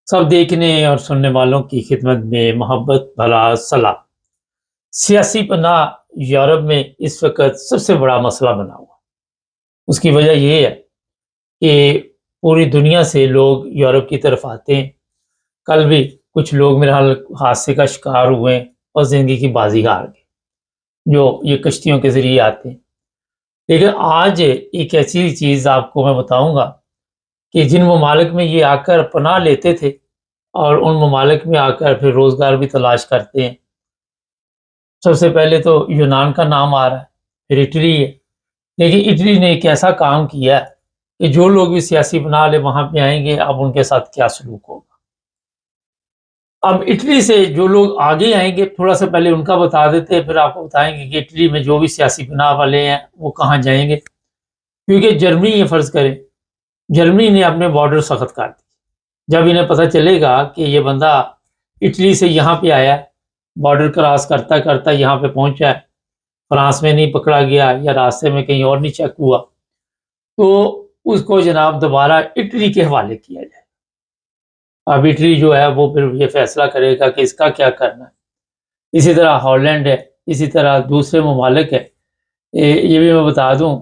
सब देखने और सुनने वालों की खिदमत में मोहब्बत भरा सलाम। सियासी पनाह यूरोप में इस वक्त सबसे बड़ा मसला बना हुआ। उसकी वजह यह है कि पूरी दुनिया से लोग यूरोप की तरफ आते हैं। कल भी कुछ लोग मेरे हाल हादसे का शिकार हुए और ज़िंदगी की बाजी हार गए, जो ये कश्तियों के ज़रिए आते हैं। लेकिन आज एक ऐसी चीज़ आपको मैं बताऊंगा कि जिन ममालिक में ये आकर पनाह लेते थे और उन ममालिक में आकर फिर रोज़गार भी तलाश करते हैं। सबसे पहले तो यूनान का नाम आ रहा है, फिर इटली है। लेकिन इटली ने एक ऐसा काम किया है कि जो लोग भी सियासी पनाह ले वहाँ पे आएंगे, अब उनके साथ क्या सलूक होगा। अब इटली से जो लोग आगे आएंगे, थोड़ा सा पहले उनका बता देते हैं, फिर आपको बताएंगे कि इटली में जो भी सियासी पनाह वाले हैं वो कहाँ जाएंगे। क्योंकि जर्मनी, ये फ़र्ज़ करें, जर्मनी ने अपने बॉर्डर सख्त कर दिए। जब इन्हें पता चलेगा कि ये बंदा इटली से यहाँ पे आया, बॉर्डर क्रॉस करता करता यहाँ पे पहुँचा है, फ्रांस में नहीं पकड़ा गया या रास्ते में कहीं और नहीं चेक हुआ, तो उसको जनाब दोबारा इटली के हवाले किया जाए। अब इटली जो है वो फिर ये फैसला करेगा कि इसका क्या करना है। इसी तरह हॉलैंड है, इसी तरह दूसरे ममालिक है। ये भी मैं बता दूं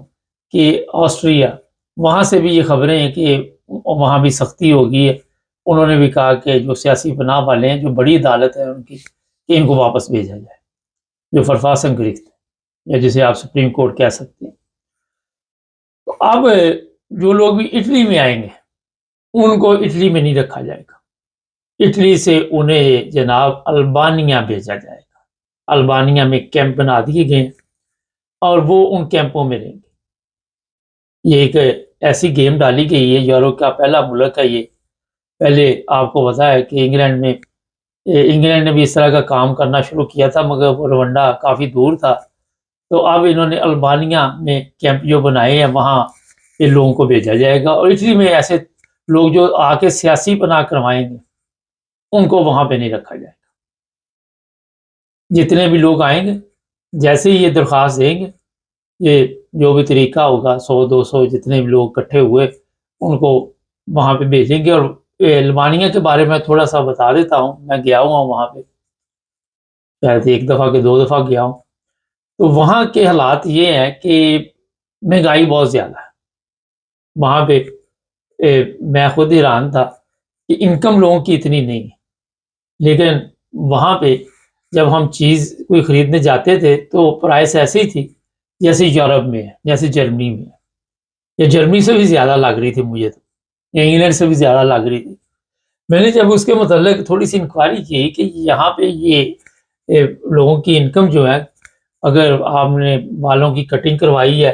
कि ऑस्ट्रिया, वहाँ से भी ये खबरें हैं कि वहाँ भी सख्ती होगी है। उन्होंने भी कहा कि जो सियासी पनाह वाले हैं, जो बड़ी अदालत है उनकी, कि इनको वापस भेजा जाए, जो फरफासन गिरफ्त है, या जिसे आप सुप्रीम कोर्ट कह सकते हैं। तो अब जो लोग भी इटली में आएंगे, उनको इटली में नहीं रखा जाएगा। इटली से उन्हें जनाब अल्बानिया भेजा जाएगा। अल्बानिया में कैंप बना दिए गए हैं और वो उन कैंपों में रहेंगे। ये एक ऐसी गेम डाली गई है, यूरोप का पहला मुल्क है ये। पहले आपको पता है कि इंग्लैंड ने भी इस तरह का काम करना शुरू किया था, मगर वो रवंडा काफ़ी दूर था। तो अब इन्होंने अल्बानिया में कैंप जो बनाए हैं, वहाँ इन लोगों को भेजा जाएगा। और इटली में ऐसे लोग जो आके सियासी पनाह करवाएंगे, उनको वहाँ पे नहीं रखा जाएगा। जितने भी लोग आएंगे, जैसे ही ये दरख्वास्त देंगे, ये जो भी तरीका होगा, 100-200 जितने भी लोग इकट्ठे हुए, उनको वहाँ पे भेजेंगे। और अल्बानिया के बारे में थोड़ा सा बता देता हूँ। मैं गया हुआ वहाँ पे, शायद 1 दफ़ा के 2 दफ़ा गया हूँ। तो वहाँ के हालात ये हैं कि महंगाई बहुत ज़्यादा है वहाँ पे। मैं खुद हैरान था कि इनकम लोगों की इतनी नहीं है। लेकिन वहाँ पे जब हम चीज़ कोई ख़रीदने जाते थे, तो प्राइस ऐसी ही थी जैसे यूरोप में है, जैसे जर्मनी में है, या जर्मनी से भी ज़्यादा लग रही थी मुझे तो, या इंग्लैंड से भी ज़्यादा लग रही थी। मैंने जब उसके मतलब थोड़ी सी इंक्वायरी की कि यहाँ पे ये लोगों की इनकम जो है, अगर आपने बालों की कटिंग करवाई है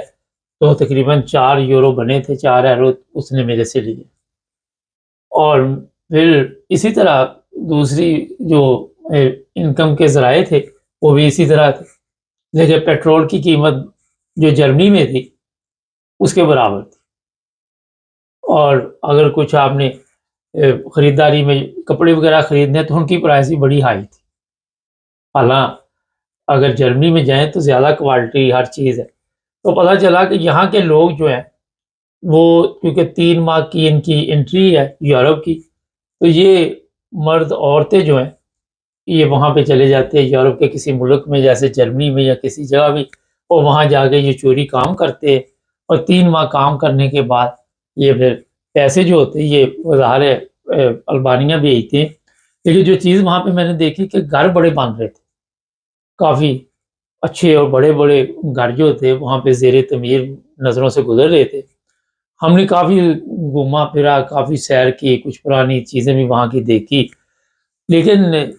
तो तकरीबन 4 यूरो बने थे, 4 यूरो उसने मेरे से लिए। और फिर इसी तरह दूसरी जो इनकम के ज़राए थे, वो भी इसी तरह थे। लेकिन पेट्रोल की कीमत जो जर्मनी में थी, उसके बराबर थी। और अगर कुछ आपने ख़रीदारी में कपड़े वगैरह ख़रीदने हैं, तो उनकी प्राइस भी बड़ी हाई थी। हालाँकि अगर जर्मनी में जाएँ तो ज़्यादा क्वालिटी हर चीज़ है। तो पता चला कि यहाँ के लोग जो हैं, वो क्योंकि 3 माह की इनकी एंट्री है यूरोप की, तो ये मर्द औरतें जो हैं, ये वहाँ पे चले जाते हैं यूरोप के किसी मुल्क में, जैसे जर्मनी में या किसी जगह भी, और वहाँ जाके ये चोरी काम करते हैं। और 3 माह काम करने के बाद ये फिर पैसे जो होते हैं, ये ज़ाहिर है अल्बानिया भेजते हैं। लेकिन जो चीज़ वहाँ पे मैंने देखी कि घर बड़े बन रहे थे, काफ़ी अच्छे और बड़े-बड़े घर जो थे वहाँ पे ज़ेरे तमीर नज़रों से गुज़र रहे थे। हमने काफ़ी घूमा-फिरा, काफ़ी सैर की, कुछ पुरानी चीज़ें भी वहाँ की देखी। लेकिन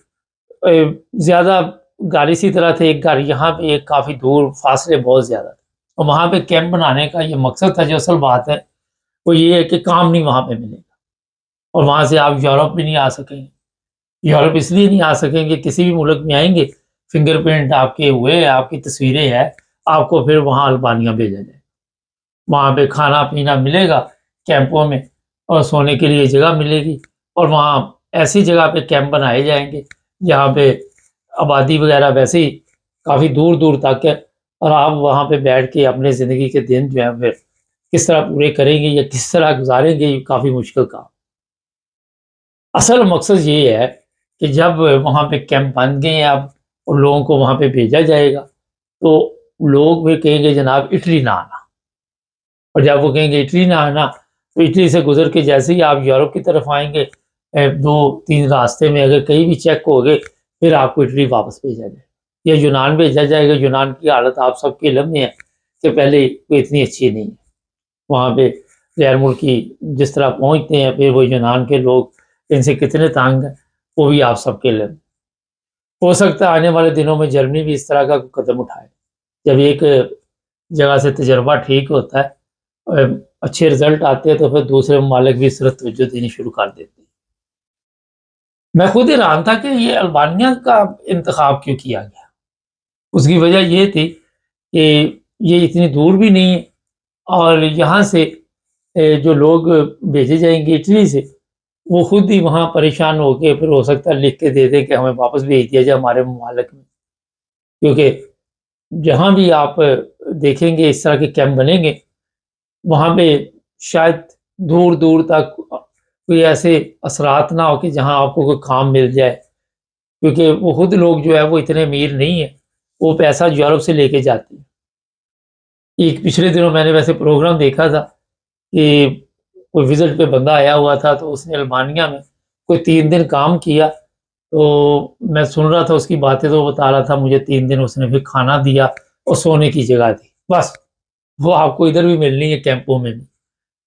ज़्यादा घर इसी तरह थे, एक घर यहाँ पे, एक काफ़ी दूर, फासले बहुत ज़्यादा थे। और वहाँ पे कैंप बनाने का ये मकसद था, जो असल बात है, वो ये है कि काम नहीं वहाँ पे मिलेगा। और वहाँ से आप यूरोप भी नहीं आ सकेंगे। यूरोप इसलिए नहीं आ सकेंगे, किसी भी मुल्क में आएँगे, फिंगरप्रिंट आपके हुए, आपकी तस्वीरें हैं, आपको फिर वहाँ अल्बानिया भेजा जाए। वहाँ पे खाना-पीना मिलेगा कैंपों में, और सोने के लिए जगह मिलेगी। और वहाँ ऐसी जगह पे कैंप बनाए जाएँगे, जहाँ पे आबादी वगैरह वैसे ही काफ़ी दूर-दूर तक है। और आप वहाँ पे बैठ के अपने ज़िंदगी के दिन जो हैं फिर किस तरह पूरे करेंगे या किस तरह गुज़ारेंगे, ये काफ़ी मुश्किल काम। اصل مقصد یہ ہے کہ جب وہاں پہ کیمپ بن گئے ہیں اب اور لوگوں کو وہاں پہ بھیجا جائے گا تو لوگ بھی کہیں گے جناب اٹلی نہ آنا، اور جب وہ کہیں گے اٹلی نہ آنا تو اٹلی سے گزر کے جیسے ہی آپ یورپ کی طرف آئیں گے 2-3 راستے میں اگر کہیں بھی چیک ہو گئے پھر آپ کو اٹلی واپس بھیجا جائے یا یونان بھیجا جائے گا۔ یونان کی حالت آپ سب کے علم میں ہے کہ پہلے وہ اتنی اچھی نہیں ہے، وہاں پہ غیر ملکی جس طرح پہنچتے ہیں پھر وہ یونان کے لوگ ان سے کتنے تانگ ہیں وہ بھی آپ سب کے علم۔ ہو سکتا ہے آنے والے دنوں میں جرمنی بھی اس طرح کا قدم اٹھائے، جب ایک جگہ سے تجربہ ٹھیک ہوتا ہے اچھے رزلٹ آتے ہیں تو پھر دوسرے ممالک بھی اس طرح توجہ دینی شروع کر دیتے ہیں۔ میں خود حیران تھا کہ یہ البانیہ کا انتخاب کیوں کیا گیا۔ اس کی وجہ یہ تھی کہ یہ اتنی دور بھی نہیں ہے اور یہاں سے جو لوگ بھیجے جائیں گے اٹلی سے وہ خود ہی وہاں پریشان ہو کے پھر ہو سکتا ہے لکھ کے دے دیں کہ ہمیں واپس بھیج دیا جائے ہمارے ممالک میں، کیونکہ جہاں بھی آپ دیکھیں گے اس طرح کے کیمپ بنیں گے وہاں پہ شاید دور دور تک کوئی ایسے اثرات نہ ہو کہ جہاں آپ کو کوئی کام مل جائے، کیونکہ وہ خود لوگ جو ہے وہ اتنے امیر نہیں ہیں، وہ پیسہ یورپ سے لے کے جاتے ہیں۔ ایک پچھلے دنوں میں نے ویسے پروگرام دیکھا تھا کہ کوئی وزٹ پہ بندہ آیا ہوا تھا تو اس نے البانیہ میں کوئی 3 دن کام کیا، تو میں سن رہا تھا اس کی باتیں تو وہ بتا رہا تھا مجھے 3 دن اس نے پھر کھانا دیا اور سونے کی جگہ دی، بس وہ آپ کو ادھر بھی ملنی ہے کیمپوں میں بھی۔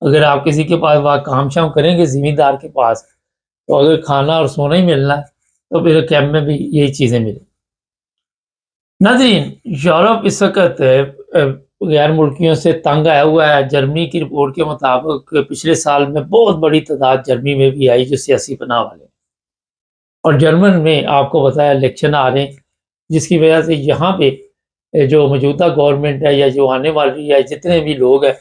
اگر آپ کسی کے پاس وہاں کام شام کریں گے زمیندار کے پاس تو اگر کھانا اور سونا ہی ملنا ہے تو پھر کیمپ میں بھی یہی چیزیں ملیں۔ ناظرین، یورپ اس وقت غیر ملکیوں سے تنگ آیا ہوا ہے۔ جرمنی کی رپورٹ کے مطابق پچھلے سال میں بہت بڑی تعداد جرمنی میں بھی آئی جو سیاسی پناہ والے، اور جرمن میں آپ کو بتایا الیکشن آ رہے ہیں جس کی وجہ سے یہاں پہ جو موجودہ گورنمنٹ ہے یا جو آنے والی ہے جتنے بھی لوگ ہیں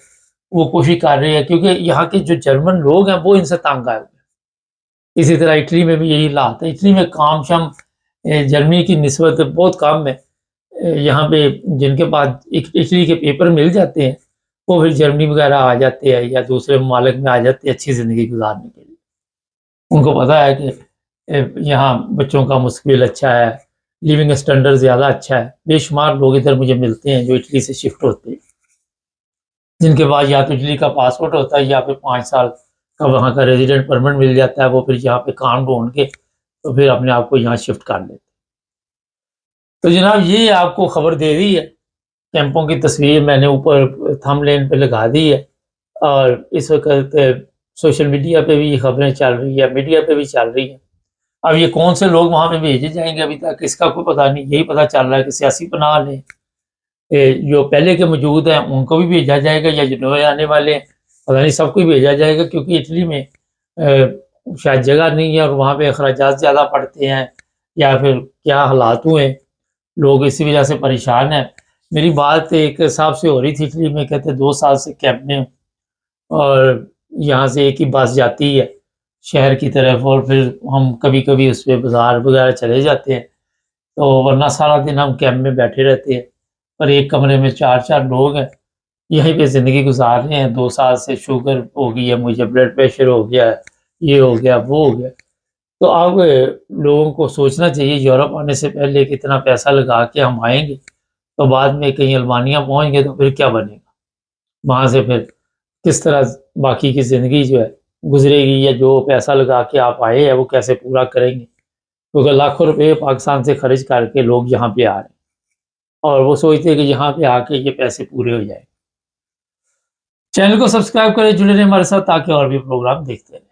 وہ کوشش کر رہے ہیں، کیونکہ یہاں کے جو جرمن لوگ ہیں وہ ان سے تنگ آئے ہوئے ہیں۔ اسی طرح اٹلی میں بھی یہی حالات ہے، اٹلی میں کام شام جرمنی کی نسبت بہت کم ہے۔ یہاں پہ جن کے پاس اٹلی کے پیپر مل جاتے ہیں وہ پھر جرمنی وغیرہ آ جاتے ہیں یا دوسرے ممالک میں آ جاتے ہیں اچھی زندگی گزارنے کے لیے۔ ان کو پتہ ہے کہ یہاں بچوں کا مستقبل اچھا ہے، لیونگ اسٹینڈرڈ زیادہ اچھا ہے۔ بے شمار لوگ ادھر مجھے ملتے ہیں جو اٹلی سے شفٹ ہوتے ہیں، جن کے پاس یا تو اٹلی کا پاسپورٹ ہوتا ہے یا پھر 5 سال کا وہاں کا ریزیڈنٹ پرمٹ مل جاتا ہے، وہ پھر یہاں پہ کام ڈھونڈ کے تو پھر اپنے آپ کو یہاں شفٹ کر لیتے۔ تو جناب یہ آپ کو خبر دے دی ہے، کیمپوں کی تصویر میں نے اوپر تھم لین پہ لگا دی ہے، اور اس وقت سوشل میڈیا پہ بھی یہ خبریں چل رہی ہیں، میڈیا پہ بھی چل رہی ہیں۔ اب یہ کون سے لوگ وہاں پہ بھیجے جائیں گے ابھی تک اس کا کوئی پتہ نہیں، یہی پتہ چل رہا ہے کہ سیاسی پناہ لیں جو پہلے کے موجود ہیں ان کو بھی بھیجا جائے گا یا جو نئے آنے والے ہیں پتہ نہیں سب کو ہی بھیجا جائے گا، کیونکہ اٹلی میں شاید جگہ نہیں ہے اور وہاں پہ اخراجات زیادہ پڑتے ہیں یا پھر کیا حالات ہوئے ہیں، لوگ اسی وجہ سے پریشان ہیں۔ میری بات ایک صاحب سے ہو رہی تھی اٹلی میں، کہتے 2 سال سے کیمپ میں ہوں اور یہاں سے ایک ہی بس جاتی ہے شہر کی طرف اور پھر ہم کبھی کبھی اس پہ بازار وغیرہ چلے جاتے ہیں، تو ورنہ سارا دن ہم کیمپ میں بیٹھے رہتے ہیں اور ایک کمرے میں 4 لوگ ہیں، یہیں پہ زندگی گزار رہے ہیں۔ 2 سال سے شوگر ہو گئی ہے مجھے، بلڈ پریشر ہو گیا ہے، یہ ہو گیا وہ ہو گیا۔ تو اب لوگوں کو سوچنا چاہیے یورپ آنے سے پہلے کہ اتنا پیسہ لگا کے ہم آئیں گے تو بعد میں کہیں البانیہ پہنچ گئے تو پھر کیا بنے گا، وہاں سے پھر کس طرح باقی کی زندگی جو ہے گزرے گی، یا جو پیسہ لگا کے آپ آئے ہیں وہ کیسے پورا کریں گے، کیونکہ لاکھوں روپے پاکستان سے خرچ کر کے لوگ یہاں پہ آ رہے ہیں اور وہ سوچتے ہیں کہ یہاں پہ آ کے یہ پیسے پورے ہو جائیں۔ چینل کو سبسکرائب کریں، جڑے رہیں ہمارے ساتھ تاکہ اور بھی پروگرام دیکھتے رہیں۔